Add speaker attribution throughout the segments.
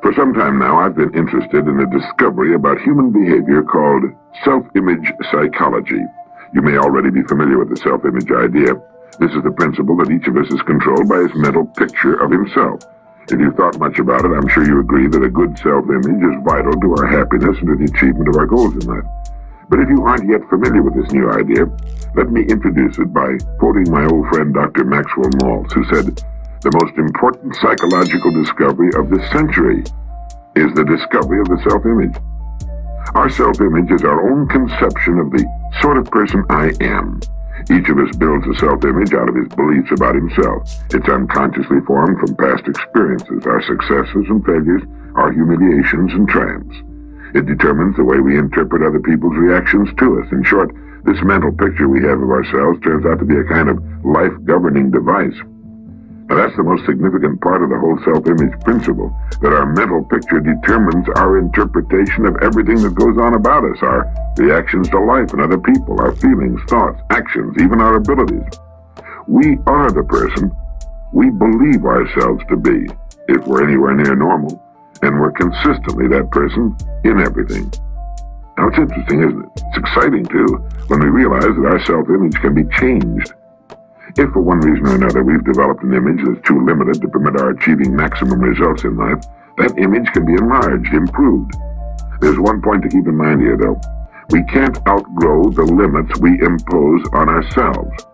Speaker 1: For some time now, I've been interested in a discovery about human behavior called self-image psychology. You may already be familiar with the self-image idea. This is the principle that each of us is controlled by his mental picture of himself. If you've thought much about it, I'm sure you agree that a good self-image is vital to our happiness and to the achievement of our goals in life. But if you aren't yet familiar with this new idea, let me introduce it by quoting my old friend Dr. Maxwell Maltz, who said, "The most important psychological discovery of this century is the discovery of the self-image." Our self-image is our own conception of the sort of person I am. Each of us builds a self-image out of his beliefs about himself. It's unconsciously formed from past experiences, our successes and failures, our humiliations and triumphs. It determines the way we interpret other people's reactions to us. In short, this mental picture we have of ourselves turns out to be a kind of life-governing device. Now, that's the most significant part of the whole self-image principle, that our mental picture determines our interpretation of everything that goes on about us, our reactions to life and other people, our feelings, thoughts, actions, even our abilities. We are the person we believe ourselves to be, if we're anywhere near normal, and we're consistently that person in everything. Now, it's interesting, isn't it? It's exciting, too, when we realize that our self-image can be changed. If for one reason or another we've developed an image that's too limited to permit our achieving maximum results in life, that image can be enlarged, improved. There's one point to keep in mind here, though. We can't outgrow the limits we impose on ourselves.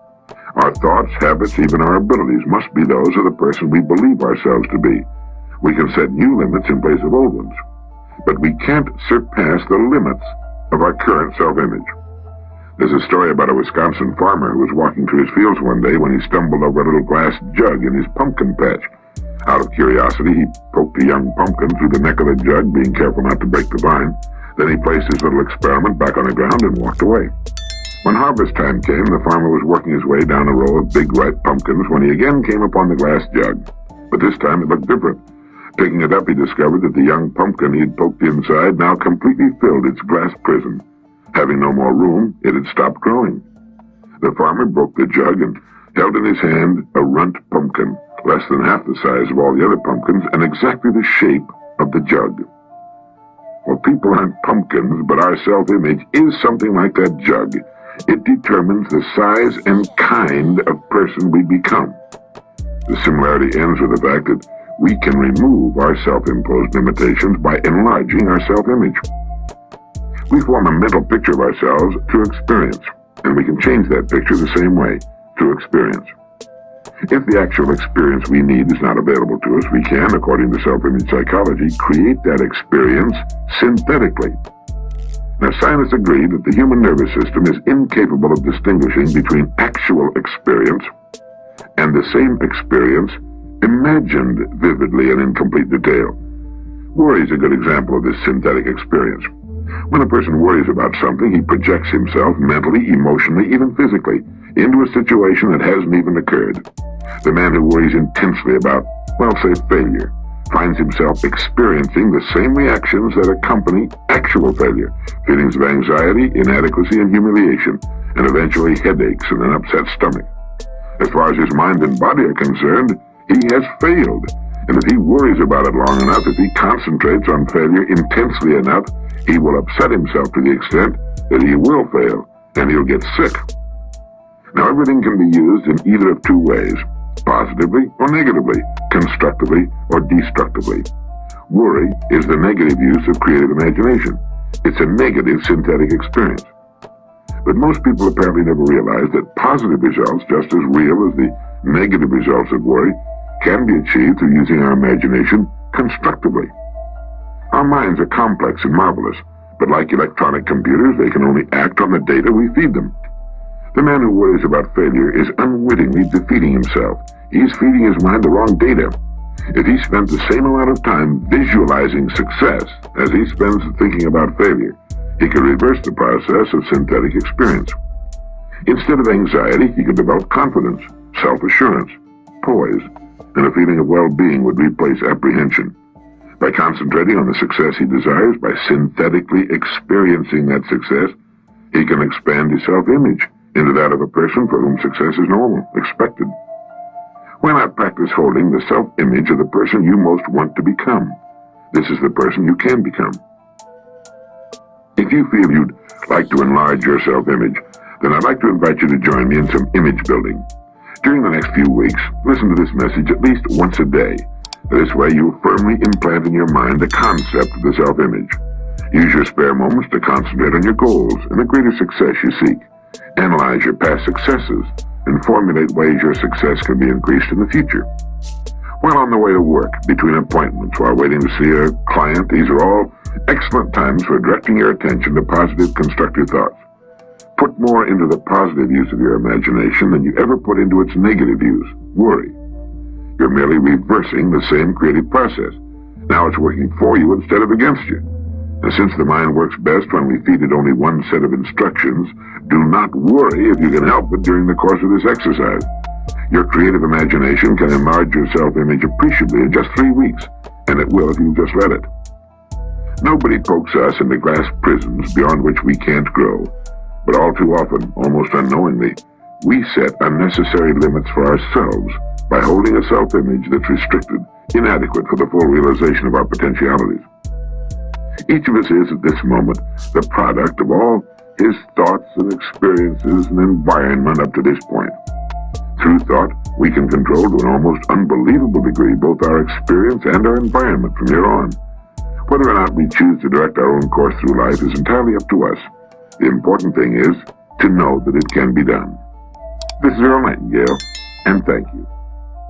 Speaker 1: Our thoughts, habits, even our abilities must be those of the person we believe ourselves to be. We can set new limits in place of old ones, but we can't surpass the limits of our current self-image. There's a story about a Wisconsin farmer who was walking through his fields one day when he stumbled over a little glass jug in his pumpkin patch. Out of curiosity, he poked a young pumpkin through the neck of the jug, being careful not to break the vine. Then he placed his little experiment back on the ground and walked away. When harvest time came, the farmer was working his way down a row of big ripe pumpkins when he again came upon the glass jug. But this time it looked different. Picking it up, he discovered that the young pumpkin he had poked inside now completely filled its glass prison. Having no more room, it had stopped growing. The farmer broke the jug and held in his hand a runt pumpkin, less than half the size of all the other pumpkins and exactly the shape of the jug. Well, people aren't pumpkins, but our self-image is something like that jug. It determines the size and kind of person we become. The similarity ends with the fact that we can remove our self-imposed limitations by enlarging our self-image. We form a mental picture of ourselves through experience, and we can change that picture the same way, through experience. If the actual experience we need is not available to us, we can, according to self-image psychology, create that experience synthetically. Now, scientists agree that the human nervous system is incapable of distinguishing between actual experience and the same experience imagined vividly and in complete detail. Worry is a good example of this synthetic experience. When a person worries about something, he projects himself mentally, emotionally, even physically, into a situation that hasn't even occurred. The man who worries intensely about, well, say, failure, finds himself experiencing the same reactions that accompany actual failure, feelings of anxiety, inadequacy, and humiliation, and eventually headaches and an upset stomach. As far as his mind and body are concerned, he has failed. And if he worries about it long enough, if he concentrates on failure intensely enough, he will upset himself to the extent that he will fail, and he'll get sick. Now, everything can be used in either of two ways, positively or negatively, constructively or destructively. Worry is the negative use of creative imagination. It's a negative synthetic experience. But most people apparently never realize that positive results, just as real as the negative results of worry, can be achieved through using our imagination constructively. Our minds are complex and marvelous, but like electronic computers, they can only act on the data we feed them. The man who worries about failure is unwittingly defeating himself. He's feeding his mind the wrong data. If he spent the same amount of time visualizing success as he spends thinking about failure, he could reverse the process of synthetic experience. Instead of anxiety, he could develop confidence, self-assurance, poise, and a feeling of well-being would replace apprehension. By concentrating on the success he desires, by synthetically experiencing that success, he can expand his self-image into that of a person for whom success is normal, expected. Why not practice holding the self-image of the person you most want to become? This is the person you can become. If you feel you'd like to enlarge your self-image, then I'd like to invite you to join me in some image building. During the next few weeks, listen to this message at least once a day. This way you'll firmly implant in your mind the concept of the self-image. Use your spare moments to concentrate on your goals and the greater success you seek. Analyze your past successes and formulate ways your success can be increased in the future. While on the way to work, between appointments, while waiting to see a client, these are all excellent times for directing your attention to positive, constructive thoughts. Put more into the positive use of your imagination than you ever put into its negative use, worry. You're merely reversing the same creative process. Now it's working for you instead of against you. And since the mind works best when we feed it only one set of instructions, do not worry if you can help it during the course of this exercise. Your creative imagination can enlarge your self-image appreciably in just 3 weeks, and it will if you just let it. Nobody pokes us into glass prisons beyond which we can't grow, but all too often, almost unknowingly, we set unnecessary limits for ourselves by holding a self-image that's restricted, inadequate for the full realization of our potentialities. Each of us is, at this moment, the product of all his thoughts and experiences and environment up to this point. Through thought, we can control to an almost unbelievable degree both our experience and our environment from here on. Whether or not we choose to direct our own course through life is entirely up to us. The important thing is to know that it can be done. This is Earl Nightingale, and thank you.